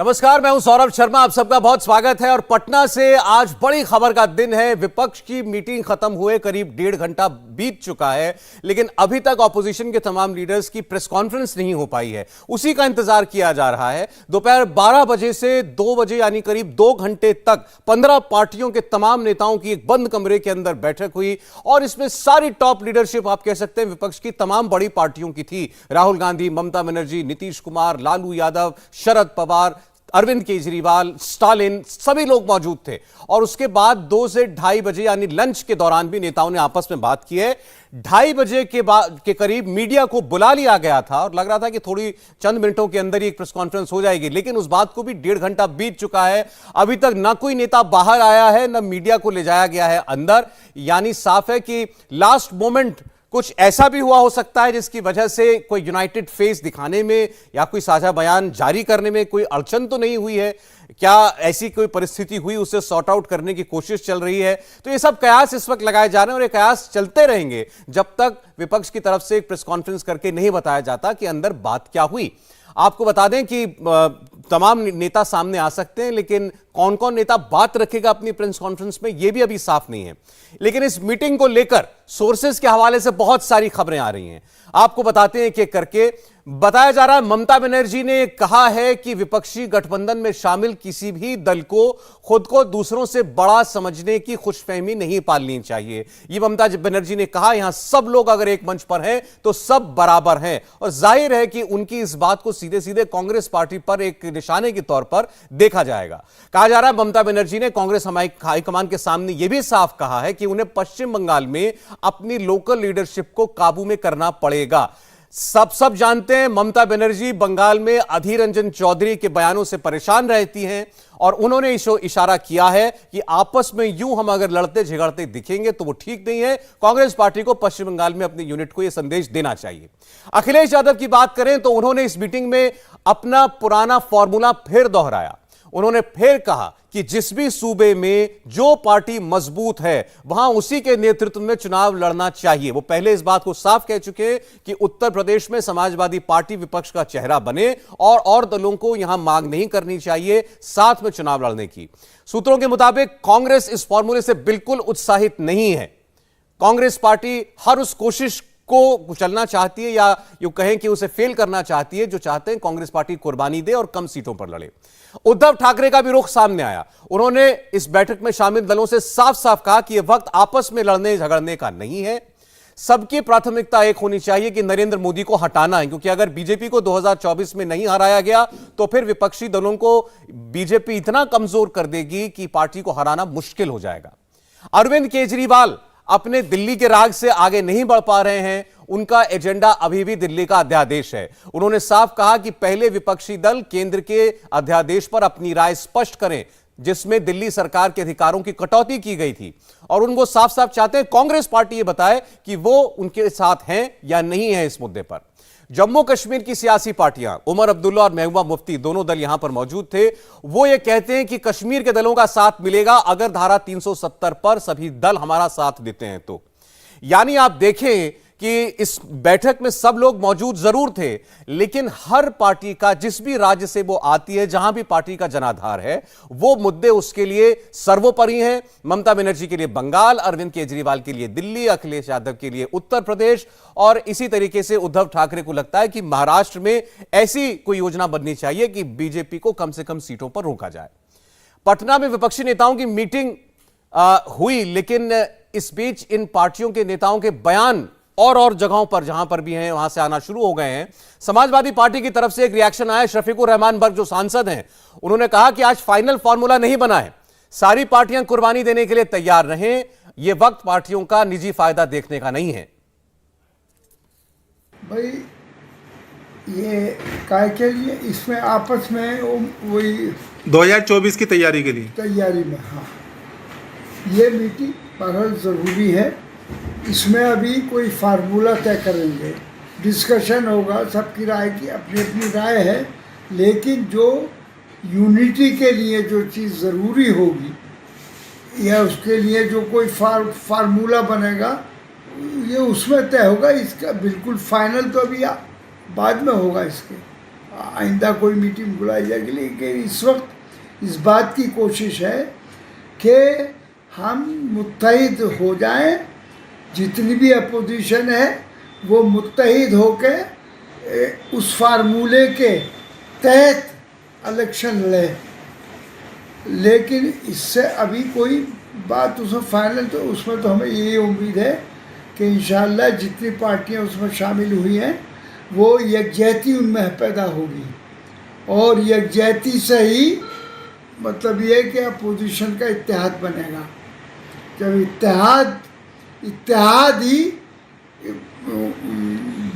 नमस्कार, मैं हूं सौरभ शर्मा। आप सबका बहुत स्वागत है। और पटना से आज बड़ी खबर का दिन है। विपक्ष की मीटिंग खत्म हुए करीब 1.5 घंटा बीत चुका है, लेकिन अभी तक ऑपोजिशन के तमाम लीडर्स की प्रेस कॉन्फ्रेंस नहीं हो पाई है। उसी का इंतजार किया जा रहा है। दोपहर 12 बजे से 2 बजे यानी करीब 2 घंटे तक 15 पार्टियों के तमाम नेताओं की एक बंद कमरे के अंदर बैठक हुई और इसमें सारी टॉप लीडरशिप, आप कह सकते हैं विपक्ष की तमाम बड़ी पार्टियों की थी। राहुल गांधी, ममता बनर्जी, नीतीश कुमार, लालू यादव, शरद पवार, अरविंद केजरीवाल, स्टालिन, सभी लोग मौजूद थे। और उसके बाद 2 से 2:30 बजे यानी लंच के दौरान भी नेताओं ने आपस में बात की है। 2:30 बजे के करीब मीडिया को बुला लिया गया था और लग रहा था कि थोड़ी चंद मिनटों के अंदर ही एक प्रेस कॉन्फ्रेंस हो जाएगी, लेकिन उस बात को भी 1.5 घंटा बीत चुका है। अभी तक ना कोई नेता बाहर आया है, ना मीडिया को ले जाया गया है अंदर। यानी साफ है कि लास्ट मोमेंट कुछ ऐसा भी हुआ हो सकता है जिसकी वजह से कोई यूनाइटेड फेस दिखाने में या कोई साझा बयान जारी करने में कोई अड़चन तो नहीं हुई है। क्या ऐसी कोई परिस्थिति हुई, उसे सॉर्ट आउट करने की कोशिश चल रही है? तो ये सब कयास इस वक्त लगाए जा रहे हैं और ये कयास चलते रहेंगे जब तक विपक्ष की तरफ से एक प्रेस कॉन्फ्रेंस करके नहीं बताया जाता कि अंदर बात क्या हुई। आपको बता दें कि तमाम नेता सामने आ सकते हैं, लेकिन कौन कौन नेता बात रखेगा अपनी प्रेस कॉन्फ्रेंस में, यह भी अभी साफ नहीं है। लेकिन इस मीटिंग को लेकर सोर्सेज के हवाले से बहुत सारी खबरें आ रही हैं। आपको बताते हैं कि करके बताया जा रहा है, ममता बनर्जी ने कहा है कि विपक्षी गठबंधन में शामिल किसी भी दल को खुद को दूसरों से बड़ा समझने की खुशफहमी नहीं पालनी चाहिए। ये ममता बनर्जी ने कहा। यहां सब लोग अगर एक मंच पर हैं तो सब बराबर हैं और जाहिर है कि उनकी इस बात को सीधे सीधे कांग्रेस पार्टी पर एक निशाने के तौर पर देखा जाएगा। कहा जा रहा है ममता बनर्जी ने कांग्रेस हाईकमान के सामने यह भी साफ कहा है कि उन्हें पश्चिम बंगाल में अपनी लोकल लीडरशिप को काबू में करना पड़ेगा। सब जानते हैं ममता बनर्जी बंगाल में अधीर रंजन चौधरी के बयानों से परेशान रहती हैं और उन्होंने इशारा किया है कि आपस में यूं हम अगर लड़ते झगड़ते दिखेंगे तो वो ठीक नहीं है। कांग्रेस पार्टी को पश्चिम बंगाल में अपनी यूनिट को यह संदेश देना चाहिए। अखिलेश यादव की बात करें तो उन्होंने इस मीटिंग में अपना पुराना फॉर्मूला फिर दोहराया। उन्होंने फिर कहा कि जिस भी सूबे में जो पार्टी मजबूत है वहां उसी के नेतृत्व में चुनाव लड़ना चाहिए। वो पहले इस बात को साफ कह चुके हैं कि उत्तर प्रदेश में समाजवादी पार्टी विपक्ष का चेहरा बने और दलों को यहां मांग नहीं करनी चाहिए साथ में चुनाव लड़ने की। सूत्रों के मुताबिक कांग्रेस इस फॉर्मूले से बिल्कुल उत्साहित नहीं है। कांग्रेस पार्टी हर उस कोशिश को कुचलना चाहती है या यूं कहें कि उसे फेल करना चाहती है जो चाहते हैं कांग्रेस पार्टी कुर्बानी दे और कम सीटों पर लड़े। उद्धव ठाकरे का भी रुख सामने आया। उन्होंने इस बैठक में शामिल दलों से साफ साफ कहा कि यह वक्त आपस में लड़ने झगड़ने का नहीं है। सबकी प्राथमिकता एक होनी चाहिए कि नरेंद्र मोदी को हटाना है, क्योंकि अगर बीजेपी को 2024 में नहीं हराया गया तो फिर विपक्षी दलों को बीजेपी इतना कमजोर कर देगी कि पार्टी को हराना मुश्किल हो जाएगा। अरविंद केजरीवाल अपने दिल्ली के राग से आगे नहीं बढ़ पा रहे हैं। उनका एजेंडा अभी भी दिल्ली का अध्यादेश है। उन्होंने साफ कहा कि पहले विपक्षी दल केंद्र के अध्यादेश पर अपनी राय स्पष्ट करें जिसमें दिल्ली सरकार के अधिकारों की कटौती की गई थी, और उनको साफ साफ चाहते हैं कांग्रेस पार्टी ये बताए कि वो उनके साथ हैं या नहीं है इस मुद्दे पर। जम्मू कश्मीर की सियासी पार्टियां, उमर अब्दुल्ला और महबूबा मुफ्ती दोनों दल यहां पर मौजूद थे। वो ये कहते हैं कि कश्मीर के दलों का साथ मिलेगा अगर धारा 370 पर सभी दल हमारा साथ देते हैं तो। यानी आप देखें कि इस बैठक में सब लोग मौजूद जरूर थे, लेकिन हर पार्टी का जिस भी राज्य से वो आती है, जहां भी पार्टी का जनाधार है, वो मुद्दे उसके लिए सर्वोपरि हैं। ममता बनर्जी के लिए बंगाल, अरविंद केजरीवाल के लिए दिल्ली, अखिलेश यादव के लिए उत्तर प्रदेश, और इसी तरीके से उद्धव ठाकरे को लगता है कि महाराष्ट्र में ऐसी कोई योजना बननी चाहिए कि बीजेपी को कम से कम सीटों पर रोका जाए। पटना में विपक्षी नेताओं की मीटिंग हुई, लेकिन इस बीच इन पार्टियों के नेताओं के बयान और जगहों पर जहां पर भी हैं वहां से आना शुरू हो गए हैं। समाजवादी पार्टी की तरफ से एक रिएक्शन आया। शफीकुर रहमान बर्ग जो सांसद हैं, उन्होंने कहा कि आज फाइनल फॉर्मूला नहीं बना है, सारी पार्टियां कुर्बानी देने के लिए तैयार रहें, यह वक्त पार्टियों का निजी फायदा देखने का नहीं है। भाई ये काय के लिए इसमें आपस में वही 2024 की तैयारी के लिए तैयारी में, हाँ, ये मीटिंग बहरहाल ज़रूरी है। इसमें अभी कोई फार्मूला तय करेंगे, डिस्कशन होगा, सबकी राय की अपनी अपनी राय है, लेकिन जो यूनिटी के लिए जो चीज़ ज़रूरी होगी या उसके लिए जो कोई फार्मूला बनेगा ये उसमें तय होगा। इसका बिल्कुल फाइनल तो अभी बाद में होगा इसके। आइंदा कोई मीटिंग बुलाई जाएगी, लेकिन इस वक्त इस बात की कोशिश है कि हम मुत्तहिद हो जाएं, जितनी भी अपोजिशन है वो मुत्तहिद होके उस फार्मूले के तहत इलेक्शन लड़े। लेकिन इससे अभी कोई बात उसमें फाइनल, तो उसमें तो हमें यही उम्मीद है कि इंशाअल्लाह जितनी पार्टियां उसमें शामिल हुई हैं वो यकजहती उनमें पैदा होगी, और यकजहती से ही मतलब ये कि अपोजिशन का इत्तेहाद बनेगा। जब इत्तेहाद ही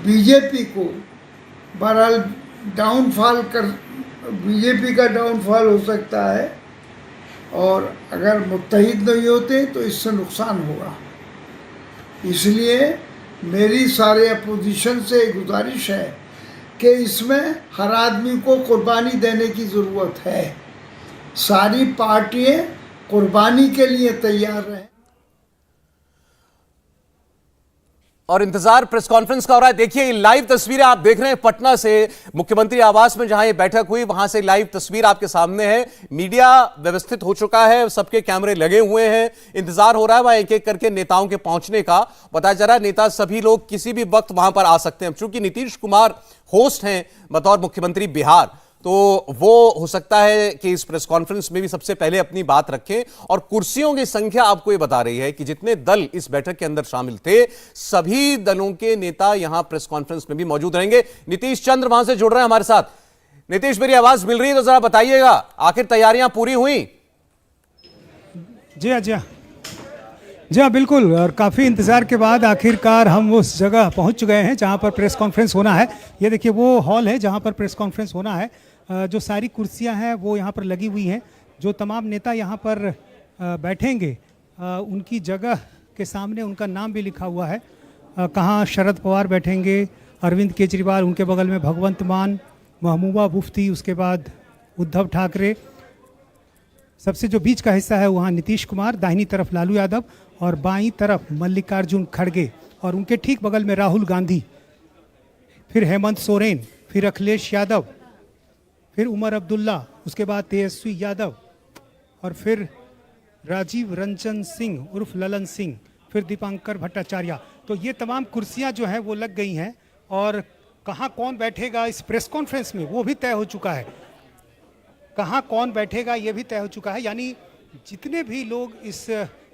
बीजेपी को बहरहाल बीजेपी का डाउनफॉल हो सकता है, और अगर मुत्तहिद नहीं होते तो इससे नुकसान होगा। इसलिए मेरी सारे अपोजिशन से गुजारिश है कि इसमें हर आदमी को कुर्बानी देने की ज़रूरत है। सारी पार्टियां कुर्बानी के लिए तैयार रहें। और इंतजार प्रेस कॉन्फ्रेंस का हो रहा है। देखिए लाइव तस्वीरें आप देख रहे हैं पटना से, मुख्यमंत्री आवास में जहां ये बैठक हुई वहां से लाइव तस्वीर आपके सामने है। मीडिया व्यवस्थित हो चुका है, सबके कैमरे लगे हुए हैं, इंतजार हो रहा है वहां एक एक करके नेताओं के पहुंचने का। बताया जा रहा है नेता सभी लोग किसी भी वक्त वहां पर आ सकते हैं। चूंकि नीतीश कुमार होस्ट हैं बतौर मुख्यमंत्री बिहार, तो वो हो सकता है कि इस प्रेस कॉन्फ्रेंस में भी सबसे पहले अपनी बात रखें। और कुर्सियों की संख्या आपको ये बता रही है कि जितने दल इस बैठक के अंदर शामिल थे सभी दलों के नेता यहां प्रेस कॉन्फ्रेंस में भी मौजूद रहेंगे। नीतीश चंद्र वहां से जुड़ रहे हैं हमारे साथ। नीतीश, मेरी आवाज मिल रही है तो जरा बताइएगा, आखिर तैयारियां पूरी हुई? जी हाँ बिल्कुल। और काफ़ी इंतज़ार के बाद आखिरकार हम उस जगह पहुंच गए हैं जहां पर प्रेस कॉन्फ्रेंस होना है। ये देखिए वो हॉल है जहां पर प्रेस कॉन्फ्रेंस होना है। जो सारी कुर्सियां हैं वो यहाँ पर लगी हुई हैं। जो तमाम नेता यहाँ पर बैठेंगे उनकी जगह के सामने उनका नाम भी लिखा हुआ है। कहाँ शरद पवार बैठेंगे, अरविंद केजरीवाल, उनके बगल में भगवंत मान, महबूबा मुफ्ती, उसके बाद उद्धव ठाकरे। सबसे जो बीच का हिस्सा है वहाँ नीतीश कुमार, दाहिनी तरफ लालू यादव और बाईं तरफ मल्लिकार्जुन खड़गे, और उनके ठीक बगल में राहुल गांधी, फिर हेमंत सोरेन, फिर अखिलेश यादव, फिर उमर अब्दुल्ला, उसके बाद तेजस्वी यादव, और फिर राजीव रंजन सिंह उर्फ ललन सिंह, फिर दीपांकर भट्टाचार्य। तो ये तमाम कुर्सियां जो हैं वो लग गई हैं, और कहाँ कौन बैठेगा इस प्रेस कॉन्फ्रेंस में वो भी तय हो चुका है। कहाँ कौन बैठेगा ये भी तय हो चुका है। यानी जितने भी लोग इस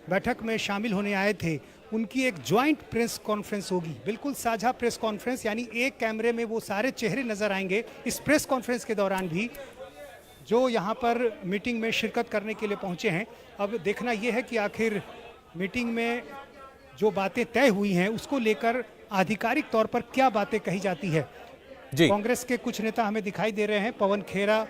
बैठक में शामिल होने आए थे उनकी एक ज्वाइंट प्रेस कॉन्फ्रेंस होगी, बिल्कुल साझा प्रेस कॉन्फ्रेंस। यानी एक कैमरे में वो सारे चेहरे नजर आएंगे इस प्रेस कॉन्फ्रेंस के दौरान भी जो यहाँ पर मीटिंग में शिरकत करने के लिए पहुँचे हैं। अब देखना ये है कि आखिर मीटिंग में जो बातें तय हुई हैं उसको लेकर आधिकारिक तौर पर क्या बातें कही जाती है। कांग्रेस के कुछ नेता हमें दिखाई दे रहे हैं, पवन खेरा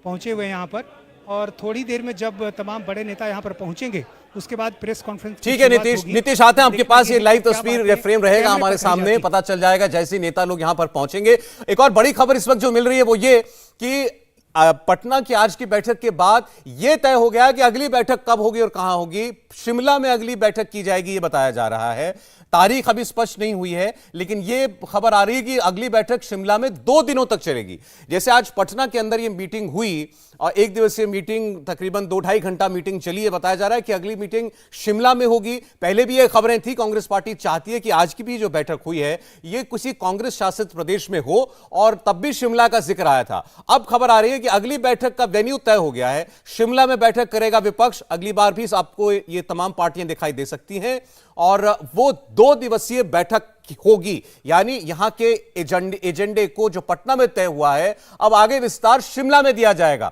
पहुंचे हुए यहाँ पर, और थोड़ी देर में जब तमाम बड़े नेता यहाँ पर पहुंचेंगे उसके बाद प्रेस कॉन्फ्रेंस। ठीक है नीतीश आते हैं आपके पास, ये लाइव तस्वीर या फ्रेम रहेगा हमारे सामने, पता चल जाएगा जैसे नेता लोग यहाँ पर पहुंचेंगे। एक और बड़ी खबर इस वक्त जो मिल रही है वो ये कि पटना की आज की बैठक के बाद यह तय हो गया कि अगली बैठक कब होगी और कहां होगी। शिमला में अगली बैठक की जाएगी ये बताया जा रहा है। तारीख अभी स्पष्ट नहीं हुई है, लेकिन यह खबर आ रही है कि अगली बैठक शिमला में 2 दिनों तक चलेगी। जैसे आज पटना के अंदर यह मीटिंग हुई और 1 दिवसीय मीटिंग तकरीबन 2-2.5 घंटा मीटिंग चली है, बताया जा रहा है कि अगली मीटिंग शिमला में होगी। पहले भी ये खबरें थी, कांग्रेस पार्टी चाहती है कि आज की भी जो बैठक हुई है ये किसी कांग्रेस शासित प्रदेश में हो, और तब भी शिमला का जिक्र आया था। अब खबर आ रही है कि अगली बैठक का वेन्यू तय हो गया है, शिमला में बैठक करेगा विपक्ष। अगली बार भी आपको ये तमाम पार्टियां दिखाई दे सकती हैं, और वो 2 दिवसीय बैठक होगी। यानी यहां के एजेंडे को जो पटना में तय हुआ है अब आगे विस्तार शिमला में दिया जाएगा।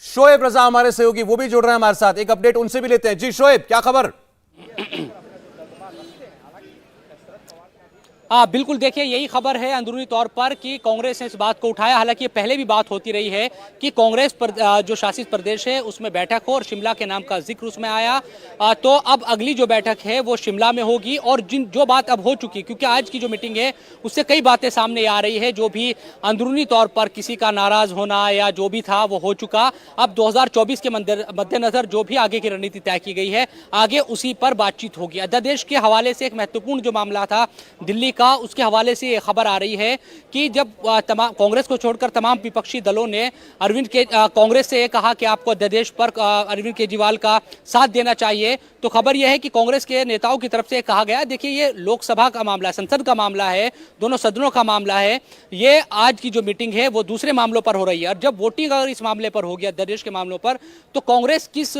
शोएब रजा हमारे सहयोगी वो भी जुड़ रहे हैं हमारे साथ, एक अपडेट उनसे भी लेते हैं। जी शोएब, क्या खबर? बिल्कुल, देखिए यही खबर है अंदरूनी तौर पर कि कांग्रेस ने इस बात को उठाया। हालांकि पहले भी बात होती रही है कि कांग्रेस पर जो शासित प्रदेश है उसमें बैठक हो, और शिमला के नाम का जिक्र उसमें आया। तो अब अगली जो बैठक है वो शिमला में होगी, और जो बात अब हो चुकी, क्योंकि आज की जो मीटिंग है उससे कई बातें सामने आ रही है। जो भी अंदरूनी तौर पर किसी का नाराज होना या जो भी था वो हो चुका। अब 2024 के मद्देनजर जो भी आगे की रणनीति तय की गई है आगे उसी पर बातचीत होगी। अध्यादेश के हवाले से एक महत्वपूर्ण जो मामला था दिल्ली का, उसके हवाले से ये खबर आ रही है कि जब तमाम कांग्रेस को छोड़कर तमाम विपक्षी दलों ने कांग्रेस से ये कहा कि आपको अध्यादेश पर अरविंद केजरीवाल का साथ देना चाहिए, तो खबर यह है कि कांग्रेस के नेताओं की तरफ से कहा गया, देखिए ये लोकसभा का मामला है, संसद का मामला है, दोनों सदनों का मामला है, ये आज की जो मीटिंग है वो दूसरे मामलों पर हो रही है। और जब वोटिंग अगर इस मामले पर होगी, अध्यादेश के मामलों पर, तो कांग्रेस किस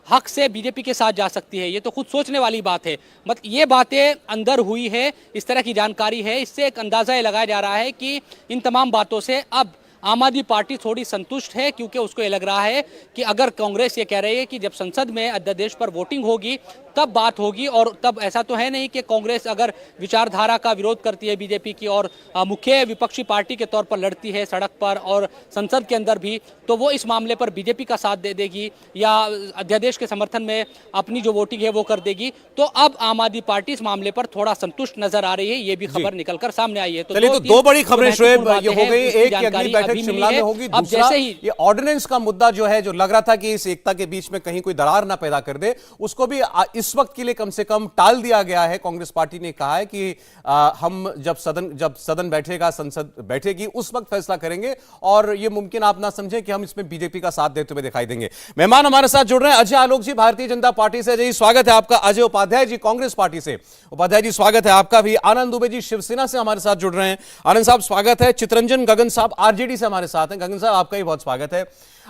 हक से बीजेपी के साथ जा सकती है, ये तो खुद सोचने वाली बात है। मतलब ये बातें अंदर हुई है, इस तरह की जानकारी है, इससे एक अंदाजा ये लगाया जा रहा है कि इन तमाम बातों से अब आम आदमी पार्टी थोड़ी संतुष्ट है, क्योंकि उसको ये लग रहा है कि अगर कांग्रेस ये कह रही है कि जब संसद में अध्यादेश पर वोटिंग होगी तब बात होगी, और तब ऐसा तो है नहीं कि कांग्रेस अगर विचारधारा का विरोध करती है बीजेपी की और मुख्य विपक्षी पार्टी के तौर पर लड़ती है सड़क पर और संसद के अंदर भी, तो वो इस मामले पर बीजेपी का साथ दे देगी या अध्यादेश के समर्थन में अपनी जो वोटिंग है वो कर देगी। तो अब आम आदमी पार्टी इस मामले पर थोड़ा संतुष्ट नजर आ रही है, ये भी खबर निकलकर सामने आई है। चलिए, तो दो बड़ी खबरें शोएब ये हो गई, एक कि अगली बैठक शिमला में होगी, दूसरा ये ऑर्डिनेंस का मुद्दा जो है, जो लग रहा था कि इस एकता के बीच में कहीं कोई दरार ना पैदा कर दे, उसको भी इस वक्त के लिए कम से कम टाल दिया गया है। कांग्रेस पार्टी ने कहा है कि हम जब सदन बैठेगा, संसद बैठेगी, उस वक्त फैसला करेंगे, और ये मुमकिन आप ना समझें कि हम इसमें बीजेपी का साथ देते हुए दिखाई देंगे। मेहमान हमारे साथ जुड़ रहे हैं अजय आलोक जी, भारतीय जनता पार्टी से। अजय जी स्वागत है आपका। अजय उपाध्याय जी कांग्रेस पार्टी से, उपाध्याय जी स्वागत है आपका भी। आनंद दुबे जी शिवसेना से हमारे साथ जुड़ रहे हैं, आनंद साहब स्वागत है। चितरंजन गगन साहब आरजेडी से हमारे साथ हैं, गगन साहब आपका भी बहुत स्वागत है।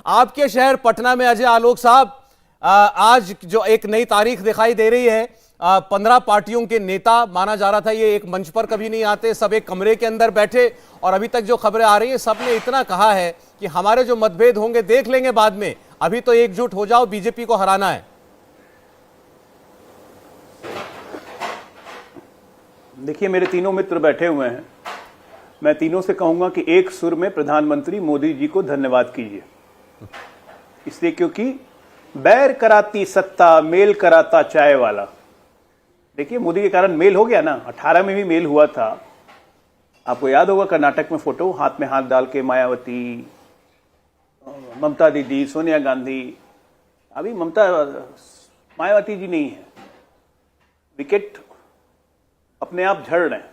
आपके शहर पटना में अजय आलोक साहब, आज जो एक नई तारीख दिखाई दे रही है, 15 पार्टियों के नेता, माना जा रहा था ये एक मंच पर कभी नहीं आते, सब एक कमरे के अंदर बैठे, और अभी तक जो खबरें आ रही हैं सबने इतना कहा है कि हमारे जो मतभेद होंगे देख लेंगे बाद में, अभी तो एकजुट हो जाओ, बीजेपी को हराना है। देखिए, मेरे तीनों मित्र बैठे हुए हैं, मैं तीनों से कहूंगा कि एक सुर में प्रधानमंत्री मोदी जी को धन्यवाद कीजिए, इसलिए क्योंकि बैर कराती सत्ता, मेल कराता चाय वाला। देखिए, मोदी के कारण मेल हो गया ना, 18 में भी मेल हुआ था। आपको याद होगा कर्नाटक में फोटो, हाथ में हाथ डाल के मायावती, ममता दीदी, सोनिया गांधी। अभी मायावती जी नहीं है, विकेट अपने आप झड़ रहे हैं।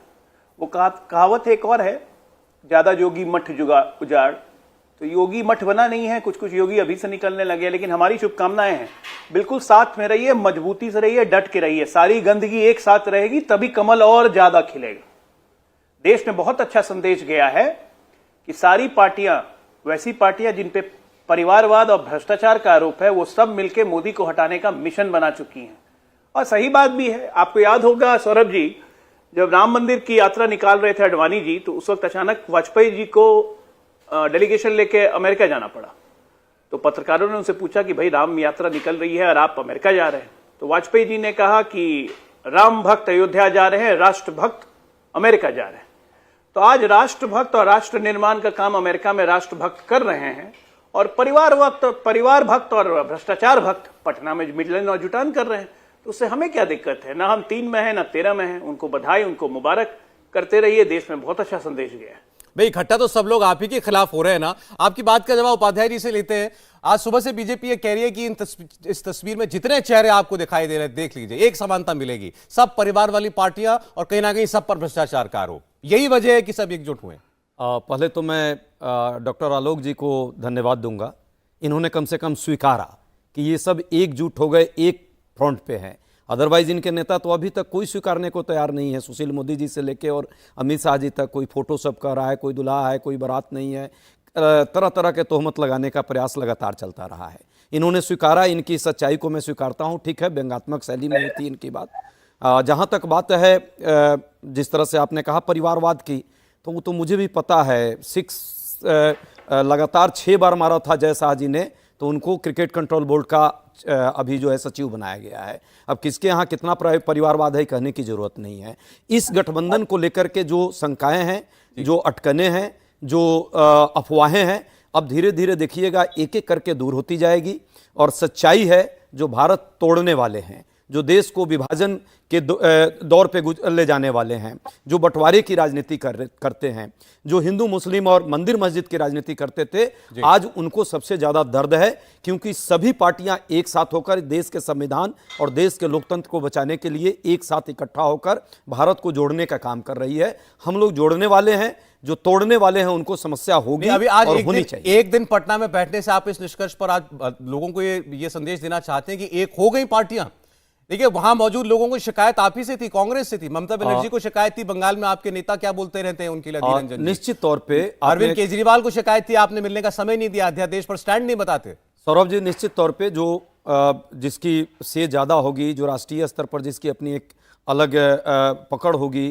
वो कहावत एक और है, ज्यादा योगी मठ उजाड़, तो योगी मठ बना नहीं है, कुछ कुछ योगी अभी से निकलने लगे। लेकिन हमारी शुभकामनाएं हैं, बिल्कुल साथ में रहिए, मजबूती से रहिए, डट के रहिए, सारी गंदगी एक साथ रहेगी तभी कमल और ज्यादा खिलेगा। देश में बहुत अच्छा संदेश गया है कि सारी पार्टियां, वैसी पार्टियां जिन पे परिवारवाद और भ्रष्टाचार का आरोप है, वो सब मिलकर मोदी को हटाने का मिशन बना चुकी हैं। और सही बात भी है। आपको याद होगा सौरभ जी, जब राम मंदिर की यात्रा निकाल रहे थे अडवाणी जी, तो उस वक्त अचानक वाजपेयी जी को डेलीगेशन लेके अमेरिका जाना पड़ा। तो पत्रकारों ने उनसे पूछा कि भाई राम यात्रा निकल रही है और आप अमेरिका जा रहे हैं, तो वाजपेयी जी ने कहा कि राम भक्त अयोध्या जा रहे हैं, राष्ट्र भक्त अमेरिका जा रहे हैं। तो आज राष्ट्र भक्त और राष्ट्र निर्माण का काम अमेरिका में राष्ट्र भक्त कर रहे हैं, और परिवार भक्त और भ्रष्टाचार भक्त पटना में मिलन और जुटान कर रहे हैं। तो उससे हमें क्या दिक्कत है? ना हम 3 में हैं ना 13 में हैं। उनको बधाई, उनको मुबारक करते रहिए। देश में बहुत अच्छा संदेश गया है। भाई इकट्ठा तो सब लोग आप ही के खिलाफ हो रहे हैं ना। आपकी बात का जवाब उपाध्याय जी से लेते हैं। आज सुबह से बीजेपी ये कह रही है कि इस तस्वीर में जितने चेहरे आपको दिखाई दे रहे हैं, देख लीजिए, एक समानता मिलेगी, सब परिवार वाली पार्टियां, और कहीं ना कहीं सब पर भ्रष्टाचार का आरोप। यही वजह है कि सब एकजुट हुए। पहले तो मैं डॉक्टर आलोक जी को धन्यवाद दूंगा। इन्होंने कम से कम स्वीकारा कि ये सब एकजुट हो गए, एक फ्रंट पे हैं। अदरवाइज इनके नेता तो अभी तक कोई स्वीकारने को तैयार नहीं है। सुशील मोदी जी से लेके और अमित शाह जी तक कोई फोटोशॉप कर रहा है, कोई दुल्हा है, कोई बारात नहीं है। तरह तरह के तोहमत लगाने का प्रयास लगातार चलता रहा है। इन्होंने स्वीकारा, इनकी सच्चाई को मैं स्वीकारता हूँ। ठीक है, व्यंग्यात्मक शैली में होती इनकी बात। जहाँ तक बात है जिस तरह से आपने कहा परिवारवाद की, तो वो तो मुझे भी पता है। लगातार 6 बार मारा था जय शाह जी ने, तो उनको क्रिकेट कंट्रोल बोर्ड का अभी जो है सचिव बनाया गया है। अब किसके यहाँ कितना परिवारवाद है कहने की जरूरत नहीं है। इस गठबंधन को लेकर के जो शंकाएं हैं, जो अटकने हैं, जो अफवाहें हैं, अब धीरे धीरे देखिएगा एक एक करके दूर होती जाएगी। और सच्चाई है, जो भारत तोड़ने वाले हैं, जो देश को विभाजन के दौर पे ले जाने वाले हैं, जो बंटवारे की राजनीति करते हैं, जो हिंदू मुस्लिम और मंदिर मस्जिद की राजनीति करते थे, आज उनको सबसे ज्यादा दर्द है, क्योंकि सभी पार्टियां एक साथ होकर देश के संविधान और देश के लोकतंत्र को बचाने के लिए एक साथ इकट्ठा होकर भारत को जोड़ने का काम कर रही है। हम लोग जोड़ने वाले हैं, जो तोड़ने वाले हैं उनको समस्या होगी अभी आज और होनी चाहिए। एक दिन पटना में बैठने से आप इस निष्कर्ष पर आज लोगों को ये संदेश देना चाहते हैं कि एक हो गई पार्टियां। देखिए, वहां मौजूद लोगों को शिकायत आप ही से थी, कांग्रेस से थी, ममता बनर्जी को शिकायत थी, बंगाल में आपके नेता क्या बोलते रहते हैं उनके लिए अधीर रंजन जी। निश्चित तौर पे अरविंद केजरीवाल को शिकायत थी, आपने मिलने का समय नहीं दिया, अध्यादेश पर स्टैंड नहीं बताते। सौरभ जी, निश्चित तौर पे जो जिसकी से ज्यादा होगी, जो राष्ट्रीय स्तर पर जिसकी अपनी एक अलग पकड़ होगी,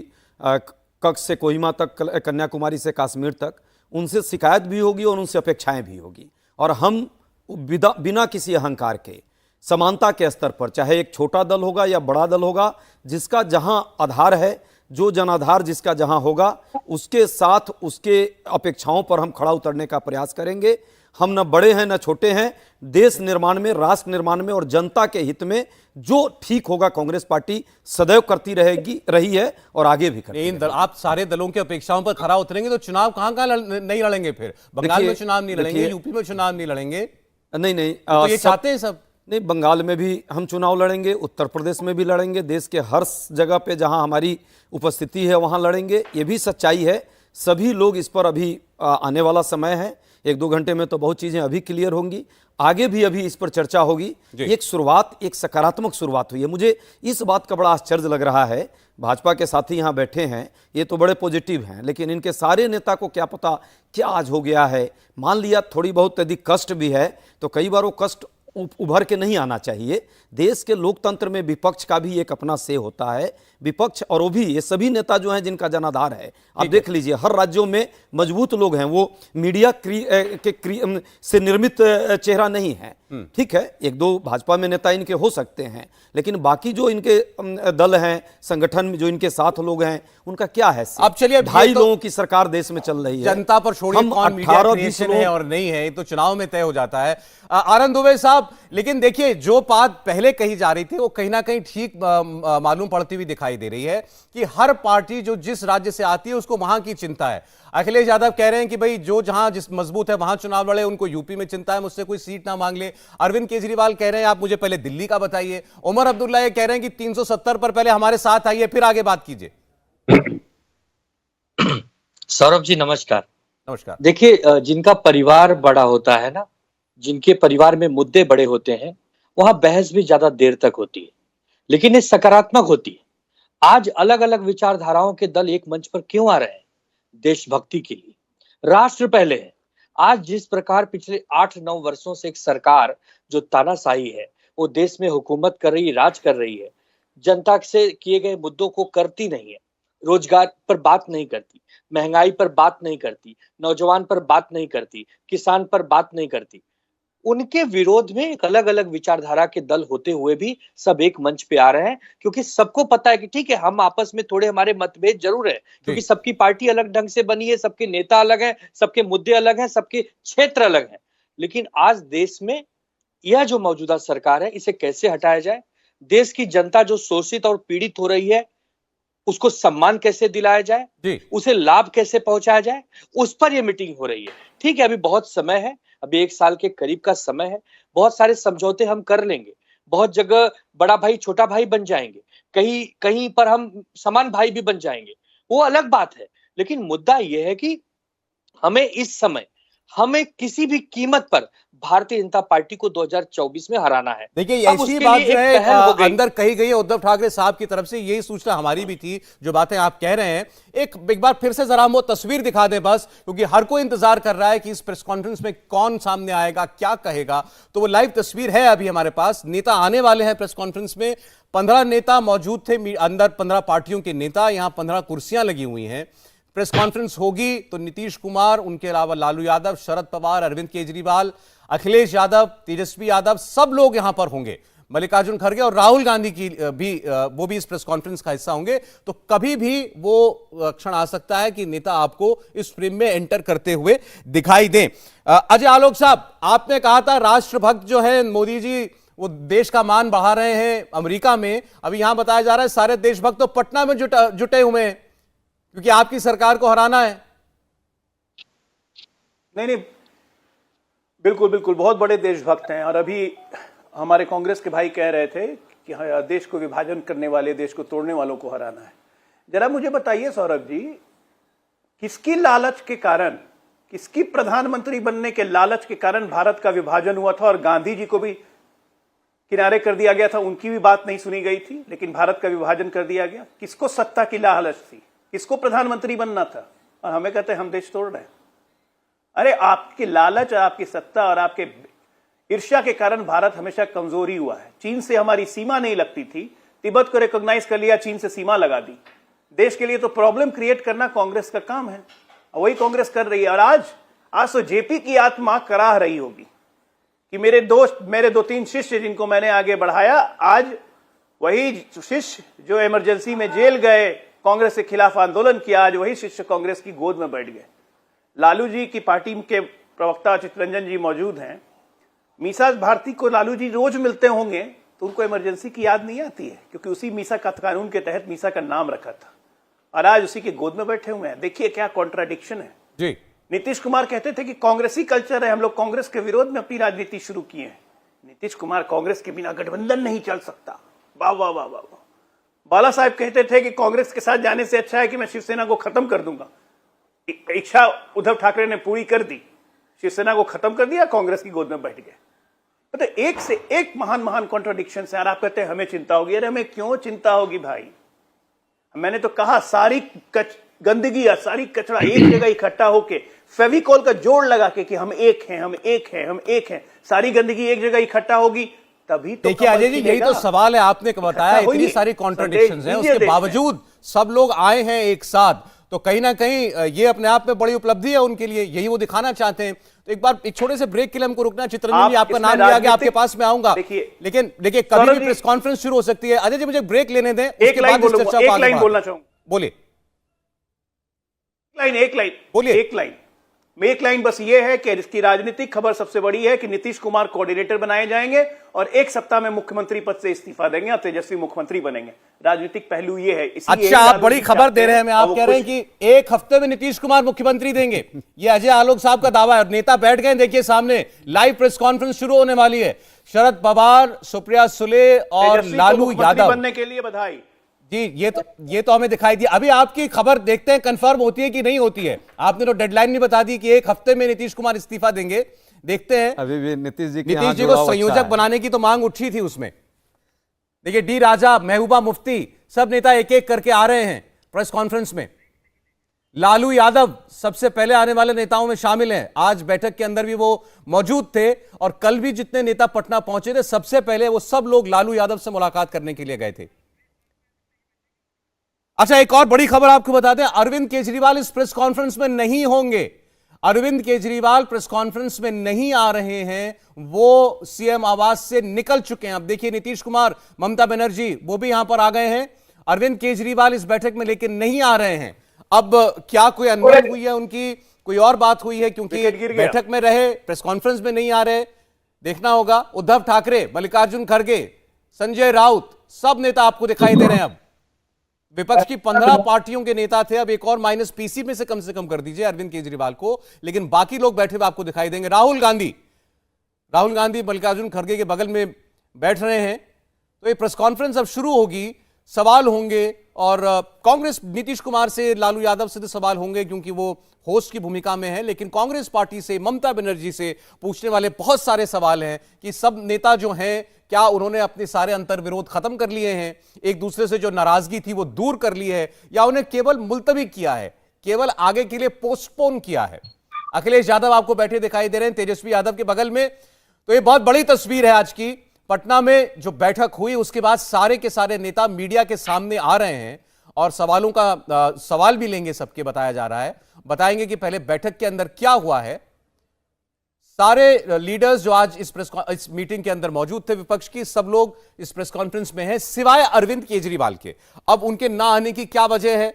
कच्छ से कोहिमा तक, कन्याकुमारी से कश्मीर तक, उनसे शिकायत भी होगी और उनसे अपेक्षाएं भी होगी। और हम बिना किसी अहंकार के, समानता के स्तर पर, चाहे एक छोटा दल होगा या बड़ा दल होगा, जिसका जहां आधार है, जो जनाधार जिसका जहां होगा, उसके साथ उसके अपेक्षाओं पर हम खड़ा उतरने का प्रयास करेंगे। हम न बड़े हैं न छोटे हैं। देश निर्माण में, राष्ट्र निर्माण में और जनता के हित में जो ठीक होगा, कांग्रेस पार्टी सदैव करती रही है और आगे भी करेगी। आप सारे दलों की अपेक्षाओं पर खरा उतरेंगे तो चुनाव कहां नहीं लड़ेंगे फिर? बंगाल में चुनाव नहीं लड़ेंगे, यूपी में चुनाव नहीं लड़ेंगे? नहीं, तो ये चाहते हैं सब? नहीं, बंगाल में भी हम चुनाव लड़ेंगे, उत्तर प्रदेश में भी लड़ेंगे, देश के हर जगह पे जहां हमारी उपस्थिति है वहां लड़ेंगे। ये भी सच्चाई है। सभी लोग इस पर अभी आने वाला समय है, 1-2 घंटे में तो बहुत चीजें अभी क्लियर होंगी, आगे भी अभी इस पर चर्चा होगी। एक शुरुआत, एक सकारात्मक शुरुआत हुई है। मुझे इस बात का बड़ा आश्चर्य लग रहा है, भाजपा के साथी यहाँ बैठे हैं, ये तो बड़े पॉजिटिव हैं, लेकिन इनके सारे नेता को क्या पता क्या आज हो गया है। मान लिया थोड़ी बहुत यदि कष्ट भी है तो कई बार वो कष्ट उभर के नहीं आना चाहिए। देश के लोकतंत्र में विपक्ष का भी एक अपना से होता है। विपक्ष और वो भी ये सभी नेता जो हैं जिनका जनाधार है, आप देख लीजिए हर राज्यों में मजबूत लोग हैं, वो मीडिया से निर्मित चेहरा नहीं है। ठीक है, 1-2 भाजपा में नेता इनके हो सकते हैं, लेकिन बाकी जो इनके दल हैं, संगठन में जो इनके साथ लोग हैं, उनका क्या है? अब चलिए, 2.5 लोगों की सरकार देश में चल रही है। जनता पर छोड़िए कौन मीडिया क्रिएशन है और नहीं है, तो चुनाव में तय हो जाता है। आनंद दुबे साहब, लेकिन देखिए, जो बात पहले कही जा रही थी वो कहीं ना कहीं ठीक मालूम पड़ती हुई दिखाई दे रही है कि हर पार्टी जो जिस राज्य से आती है उसको वहां की चिंता है। अखिलेश यादव कह रहे हैं कि भाई जो जहां जिस मजबूत है वहां चुनाव लड़े, उनको यूपी में चिंता है, मुझसे कोई सीट ना मांग ले। अरविंद केजरीवाल कह रहे हैं आप मुझे पहले दिल्ली का बताइए। उमर अब्दुल्ला ये कह रहे हैं कि 370 पर पहले हमारे साथ आइए, फिर आगे बात कीजिए। सौरभ जी नमस्कार। नमस्कार। देखिए, जिनका परिवार बड़ा होता है ना, जिनके परिवार में मुद्दे बड़े होते हैं, वहां बहस भी ज्यादा देर तक होती है, लेकिन ये सकारात्मक होती है। आज अलग अलग विचारधाराओं के दल एक मंच पर क्यों आ रहे हैं? देशभक्ति के लिए, राष्ट्र पहले है। आज जिस प्रकार पिछले 8-9 वर्षों से एक सरकार जो तानाशाही है, वो देश में हुकूमत कर रही, राज कर रही है, जनता से किए गए मुद्दों को करती नहीं है, रोजगार पर बात नहीं करती, महंगाई पर बात नहीं करती, नौजवान पर बात नहीं करती, किसान पर बात नहीं करती। उनके विरोध में एक अलग अलग विचारधारा के दल होते हुए भी सब एक मंच पे आ रहे हैं, क्योंकि सबको पता है कि ठीक है, हम आपस में थोड़े हमारे मतभेद जरूर है, क्योंकि सबकी पार्टी अलग ढंग से बनी है, सबके नेता अलग हैं, सबके मुद्दे अलग हैं, सबके क्षेत्र अलग हैं। लेकिन आज देश में यह जो मौजूदा सरकार है, इसे कैसे हटाया जाए, देश की जनता जो शोषित और पीड़ित हो रही है, उसको सम्मान कैसे दिलाया जाए, उसे लाभ कैसे पहुंचाया जाए, उस पर यह मीटिंग हो रही है। ठीक है, अभी बहुत समय है, अभी 1 साल के करीब का समय है, बहुत सारे समझौते हम कर लेंगे, बहुत जगह बड़ा भाई छोटा भाई बन जाएंगे, कहीं कहीं पर हम समान भाई भी बन जाएंगे, वो अलग बात है। लेकिन मुद्दा यह है कि हमें इस समय किसी भी कीमत पर भारतीय जनता पार्टी को 2024 में हराना है। देखिए, ऐसी बात जो है अंदर कही गई है उद्धव ठाकरे साहब की तरफ से, यही सूचना हमारी भी थी। जो बातें आप कह रहे हैं, एक बार फिर से जरा हम वो तस्वीर दिखा दें बस, क्योंकि हर कोई इंतजार कर रहा है कि इस प्रेस कॉन्फ्रेंस में कौन सामने आएगा, क्या कहेगा। तो वो लाइव तस्वीर है अभी हमारे पास। नेता आने वाले हैं प्रेस कॉन्फ्रेंस में। 15 नेता मौजूद थे अंदर, 15 पार्टियों के नेता, यहां 15 कुर्सियां लगी हुई हैं। प्रेस कॉन्फ्रेंस होगी तो नीतीश कुमार, उनके अलावा लालू यादव, शरद पवार, अरविंद केजरीवाल, अखिलेश यादव, तेजस्वी यादव, सब लोग यहां पर होंगे। मल्लिकार्जुन खड़गे और राहुल गांधी की वो भी इस प्रेस कॉन्फ्रेंस का हिस्सा होंगे। तो कभी भी वो क्षण आ सकता है कि नेता आपको इस फ्रेम में एंटर करते हुए दिखाई दें। अजय आलोक साहब, आपने कहा था राष्ट्रभक्त जो है मोदी जी, वो देश का मान बढ़ा रहे हैं अमेरिका में। अभी यहां बताया जा रहा है सारे देशभक्त तो पटना में जुटे हुए हैं क्योंकि आपकी सरकार को हराना है। नहीं, बिल्कुल बिल्कुल, बहुत बड़े देशभक्त हैं। और अभी हमारे कांग्रेस के भाई कह रहे थे कि देश को विभाजन करने वाले, देश को तोड़ने वालों को हराना है। जरा मुझे बताइए सौरभ जी, किसकी लालच के कारण, किसकी प्रधानमंत्री बनने के लालच के कारण भारत का विभाजन हुआ था और गांधी जी को भी किनारे कर दिया गया था? उनकी भी बात नहीं सुनी गई थी, लेकिन भारत का विभाजन कर दिया गया। किसको सत्ता की लालच थी? किसको प्रधानमंत्री बनना था? और हमें कहते हैं हम देश तोड़ रहे हैं। अरे आपकी लालच, आपकी सत्ता और आपके ईर्ष्या के कारण भारत हमेशा कमजोरी हुआ है। चीन से हमारी सीमा नहीं लगती थी, तिब्बत को रिकॉग्नाइज कर लिया, चीन से सीमा लगा दी। देश के लिए तो प्रॉब्लम क्रिएट करना कांग्रेस का काम है, और वही कांग्रेस कर रही है। और आज तो जेपी की आत्मा कराह रही होगी कि मेरे दोस्त, मेरे 2-3 शिष्य जिनको मैंने आगे बढ़ाया, आज वही शिष्य जो इमरजेंसी में जेल गए, कांग्रेस के खिलाफ आंदोलन किया, आज वही शिष्य कांग्रेस की गोद में बैठ गए। लालू जी की पार्टी के प्रवक्ता चित्तरंजन जी मौजूद हैं। मीसा भारती को लालू जी रोज मिलते होंगे तो उनको इमरजेंसी की याद नहीं आती है, क्योंकि उसी मीसा का कानून के तहत मीसा का नाम रखा था, और आज उसी के गोद में बैठे हुए हैं। देखिए क्या कॉन्ट्राडिक्शन है जी। नीतीश कुमार कहते थे कि कांग्रेसी कल्चर है, हम लोग कांग्रेस के विरोध में अपनी राजनीति शुरू किए हैं। नीतीश कुमार, कांग्रेस के बिना गठबंधन नहीं चल सकता। वाह वाह वाह वाह। बाला साहब कहते थे कि कांग्रेस के साथ जाने से अच्छा है कि मैं शिवसेना को खत्म कर दूंगा। इच्छा उद्धव ठाकरे ने पूरी कर दी, शिवसेना को खत्म कर दिया, कांग्रेस की गोद में बैठ गए। तो एक से एक महान महान कॉन्ट्राडिक्शन है। और आप कहते हैं हमें चिंता होगी। अरे हमें क्यों चिंता होगी भाई? मैंने तो कहा सारी गंदगी या सारी कचरा एक जगह इकट्ठा होके फेविकॉल का जोड़ लगा के हम एक हैं, हम एक हैं, हम एक हैं, सारी गंदगी एक जगह इकट्ठा होगी तभी तो। देखिए अजय जी, यही तो सवाल है। आपने बताया इतनी सारी कॉन्ट्राडिक्शंस हैं, उसके बावजूद सब लोग आए हैं एक साथ, तो कहीं ना कहीं ये अपने आप में बड़ी उपलब्धि है उनके लिए, यही वो दिखाना चाहते हैं। तो एक बार एक छोटे से ब्रेक के लिए हमको रुकना। चित्रंजन जी, आपका नाम लिया गया, आपके पास में आऊंगा, लेकिन देखिए कभी भी प्रेस कॉन्फ्रेंस शुरू हो सकती है। अजय जी, मुझे ब्रेक लेने दें, उसके बाद इस चर्चा को आगे बोलना चाहूंगा। बोलिए। एक लाइन बस ये है कि इसकी राजनीतिक खबर सबसे बड़ी है कि नीतीश कुमार कोऑर्डिनेटर बनाए जाएंगे और एक सप्ताह में मुख्यमंत्री पद से इस्तीफा देंगे और तेजस्वी मुख्यमंत्री बनेंगे। राजनीतिक पहलू ये है। अच्छा, आप बड़ी खबर दे रहे हैं। मैं आप कह रहे हैं कि एक हफ्ते में नीतीश कुमार मुख्यमंत्री देंगे, ये अजय आलोक साहब का दावा है। नेता बैठ गए, देखिए सामने लाइव प्रेस कॉन्फ्रेंस शुरू होने वाली है। शरद पवार, सुप्रिया सुले और लालू यादव बनने के लिए बधाई जी। ये तो हमें दिखाई दी। अभी आपकी खबर देखते हैं कंफर्म होती है कि नहीं होती है। आपने तो डेडलाइन नहीं बता दी कि एक हफ्ते में नीतीश कुमार इस्तीफा देंगे। देखते हैं। अभी भी नीतीश जी को संयोजक बनाने की तो मांग उठी थी उसमें। देखिए डी राजा, महबूबा मुफ्ती, सब नेता एक एक करके आ रहे हैं प्रेस कॉन्फ्रेंस में। लालू यादव सबसे पहले आने वाले नेताओं में शामिल हैं। आज बैठक के अंदर भी वो मौजूद थे और कल भी जितने नेता पटना पहुंचे थे सबसे पहले वो सब लोग लालू यादव से मुलाकात करने के लिए गए थे। अच्छा, एक और बड़ी खबर आपको बता दें, अरविंद केजरीवाल इस प्रेस कॉन्फ्रेंस में नहीं होंगे। अरविंद केजरीवाल प्रेस कॉन्फ्रेंस में नहीं आ रहे हैं, वो सीएम आवास से निकल चुके हैं। अब देखिए नीतीश कुमार, ममता बनर्जी, वो भी यहां पर आ गए हैं। अरविंद केजरीवाल इस बैठक में लेकिन नहीं आ रहे हैं। अब क्या कोई अनबन हुई है उनकी, कोई और बात हुई है? क्योंकि बैठक में रहे, प्रेस कॉन्फ्रेंस में नहीं आ रहे, देखना होगा। उद्धव ठाकरे, मल्लिकार्जुन खड़गे, संजय राउत, सब नेता आपको दिखाई दे रहे हैं। अब विपक्ष की 15 पार्टियों के नेता थे, अब एक और माइनस पीसी में से कम कर दीजिए अरविंद केजरीवाल को, लेकिन बाकी लोग बैठे हुए आपको दिखाई देंगे। राहुल गांधी मल्लिकार्जुन खड़गे के बगल में बैठ रहे हैं। तो ये प्रेस कॉन्फ्रेंस अब शुरू होगी, सवाल होंगे और कांग्रेस नीतीश कुमार से, लालू यादव से तो सवाल होंगे क्योंकि वो होस्ट की भूमिका में है, लेकिन कांग्रेस पार्टी से, ममता बनर्जी से पूछने वाले बहुत सारे सवाल हैं कि सब नेता जो हैं क्या उन्होंने अपने सारे अंतर विरोध खत्म कर लिए हैं, एक दूसरे से जो नाराजगी थी वो दूर कर ली है, या उन्हें केवल मुलतवी किया है, केवल आगे के लिए पोस्टपोन किया है। अखिलेश यादव आपको बैठे दिखाई दे रहे हैं तेजस्वी यादव के बगल में। तो ये बहुत बड़ी तस्वीर है आज की। पटना में जो बैठक हुई उसके बाद सारे के सारे नेता मीडिया के सामने आ रहे हैं और सवालों का सवाल भी लेंगे सबके, बताया जा रहा है। बताएंगे कि पहले बैठक के अंदर क्या हुआ है। सारे लीडर्स जो आज इस मीटिंग के अंदर मौजूद थे विपक्ष की, सब लोग इस प्रेस कॉन्फ्रेंस में हैं सिवाय अरविंद केजरीवाल के। अब उनके ना आने की क्या वजह है?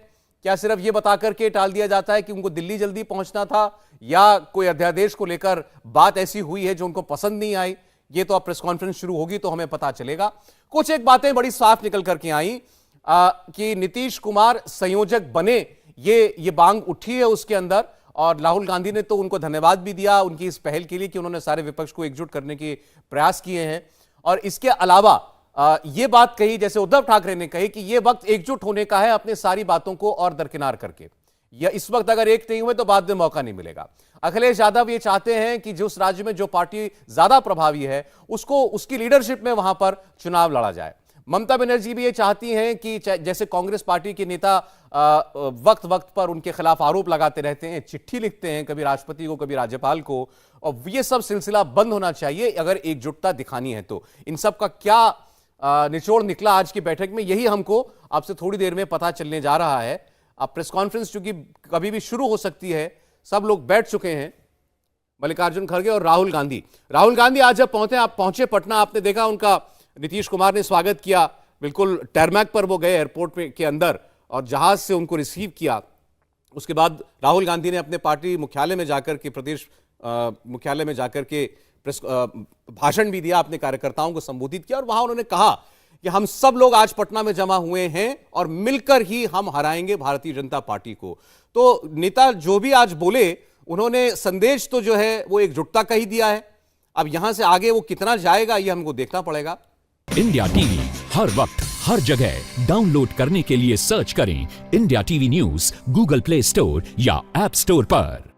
क्या सिर्फ ये बता करके टाल दिया जाता है कि उनको दिल्ली जल्दी पहुंचना था, या कोई अध्यादेश को लेकर बात ऐसी हुई है जो उनको पसंद नहीं आई, ये तो अब प्रेस कॉन्फ्रेंस शुरू होगी तो हमें पता चलेगा। कुछ एक बातें बड़ी साफ निकल करके आई कि नीतीश कुमार संयोजक बने, ये बांग उठी है उसके अंदर, और राहुल गांधी ने तो उनको धन्यवाद भी दिया उनकी इस पहल के लिए कि उन्होंने सारे विपक्ष को एकजुट करने के प्रयास किए हैं। और इसके अलावा ये बात कही, जैसे उद्धव ठाकरे ने कही, कि ये वक्त एकजुट होने का है, अपने सारी बातों को और दरकिनार करके, या इस वक्त अगर एक नहीं हुए तो बाद में मौका नहीं मिलेगा। अखिलेश यादव ये चाहते हैं कि जिस राज्य में जो पार्टी ज्यादा प्रभावी है उसको उसकी लीडरशिप में वहां पर चुनाव लड़ा जाए। ममता बनर्जी भी ये चाहती हैं कि जैसे कांग्रेस पार्टी के नेता वक्त वक्त पर उनके खिलाफ आरोप लगाते रहते हैं, चिट्ठी लिखते हैं कभी राष्ट्रपति को कभी राज्यपाल को, और ये सब सिलसिला बंद होना चाहिए अगर एकजुटता दिखानी है तो। इन सब का क्या निचोड़ निकला आज की बैठक में, यही हमको आपसे थोड़ी देर में पता चलने जा रहा है। अब प्रेस कॉन्फ्रेंस चूंकि कभी भी शुरू हो सकती है, सब लोग बैठ चुके हैं, मल्लिकार्जुन खड़गे और राहुल गांधी आज जब पहुंचे पटना, आपने देखा उनका नीतीश कुमार ने स्वागत किया, बिल्कुल टैरमैक पर वो गए एयरपोर्ट के अंदर और जहाज से उनको रिसीव किया। उसके बाद राहुल गांधी ने अपने पार्टी मुख्यालय में जाकर के प्रदेश मुख्यालय में जाकर के प्रेस भाषण भी दिया, अपने कार्यकर्ताओं को संबोधित किया और वहां उन्होंने कहा कि हम सब लोग आज पटना में जमा हुए हैं और मिलकर ही हम हराएंगे भारतीय जनता पार्टी को। तो नेता जो भी आज बोले, उन्होंने संदेश तो जो है वो एकजुटता का ही दिया है। अब यहां से आगे वो कितना जाएगा ये हमको देखना पड़ेगा। इंडिया टीवी हर वक्त हर जगह डाउनलोड करने के लिए सर्च करें India TV news Google play store या ऐप स्टोर पर।